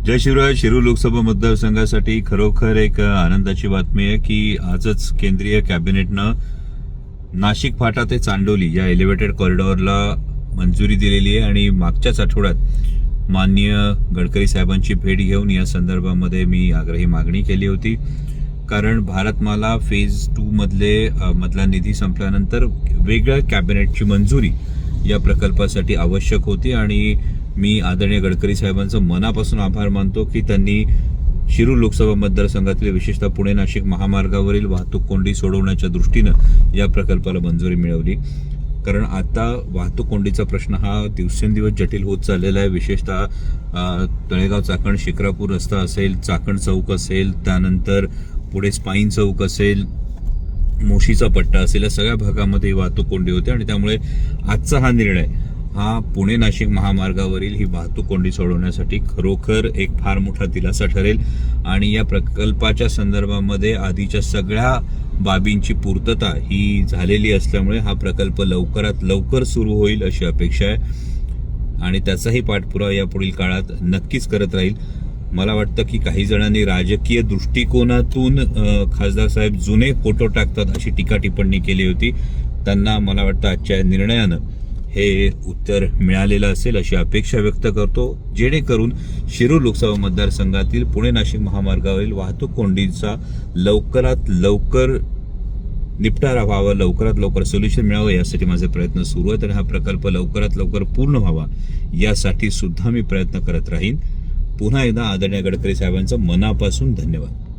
जय शिवराय. शिरूर लोकसभा मतदारसंघासाठी खरोखर एक आनंदाची बातमी आहे की आजच केंद्रीय कॅबिनेटनं नाशिक फाटा ते चांडोली या एलिव्हेटेड कॉरिडॉरला मंजुरी दिलेली आहे आणि मागच्याच आठवड्यात माननीय गडकरी साहेबांची भेट घेऊन या संदर्भामध्ये मी आग्रही मागणी केली होती. कारण भारतमाला फेज 2 मधला निधी संपल्यानंतर वेगळ्या कॅबिनेटची मंजुरी या प्रकल्पासाठी आवश्यक होती आणि मी आदरणीय गडकरी साहेबांचं मनापासून आभार मानतो की त्यांनी शिरूर लोकसभा मतदारसंघातील विशेषतः पुणे नाशिक महामार्गावरील वाहतूक कोंडी सोडवण्याच्या दृष्टीनं या प्रकल्पाला मंजुरी मिळवली. कारण आता वाहतूक कोंडीचा प्रश्न हा दिवसेंदिवस जटिल होत चाललेला आहे. विशेषतः तळेगाव चाकण शिक्रापूर रस्ता असेल, चाकण चौक असेल, त्यानंतर पुढे स्पाईन चौक असेल, मोशीचा पट्टा असेल, या सगळ्या भागामध्ये वाहतूक कोंडी होते आणि त्यामुळे आजचा हा निर्णय हा पुणे नाशिक महामार्गावरील ही वाहतूक कोंडी सोडवण्यासाठी खरोखर एक फार मोठा दिलासा ठरेल आणि या प्रकल्पाच्या संदर्भामध्ये आधीच्या सगळ्या बाबींची पूर्तता ही झालेली असल्यामुळे हा प्रकल्प लवकरात लवकर सुरू होईल अशी अपेक्षा आहे आणि त्याचाही पाठपुरावा या पुढील काळात नक्कीच करत राहील. मला वाटतं की काही जणांनी राजकीय दृष्टिकोनातून खासदार साहेब जुने फोटो टाकतात अशी टीका टिप्पणी केली होती. त्यांना मला वाटतं आजच्या निर्णयानं हे उत्तर मिळालेलं असेल अशी अपेक्षा व्यक्त करतो, जेणेकरून शिरूर लोकसभा मतदारसंघातील पुणे नाशिक महामार्गावरील वाहतूक कोंडीचा लवकरात लवकर निपटारा व्हावा, लवकरात लवकर सोल्युशन मिळावं यासाठी माझे प्रयत्न सुरू आहेत आणि हा प्रकल्प लवकरात लवकर पूर्ण व्हावा यासाठी सुद्धा मी प्रयत्न करत राहीन. पुन्हा एकदा आदरणीय गडकरी साहेबांचं मनापासून धन्यवाद.